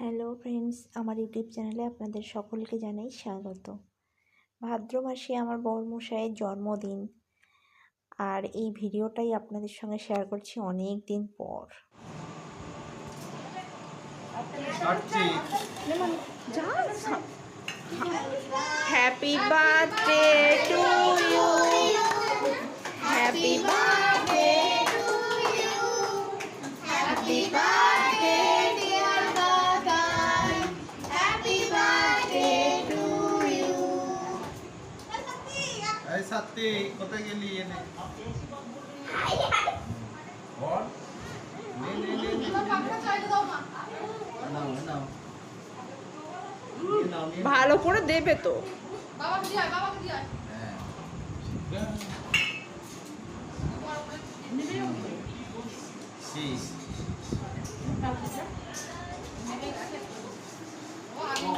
Hello friends, আমার YouTube চ্যানেলে আপনাদের সকলকে জানাই স্বাগত। ভাদ্র মাসে আমার বড়মশাইয়ের জন্মদিন, আর এই ভিডিওটাই আপনাদের সঙ্গে শেয়ার করছি অনেক দিন পর। Happy birthday to you, happy birthday to you, happy birthday dear কাকাই, হ্যাপি বার্থডে টু ইউ। এই সাথী কোথায় গেলি এনে বল নে নে নে নাও নাও ভালো করে দেবে তো। বাবাকে দিয়ে হ্যাঁ শীষ ও আগে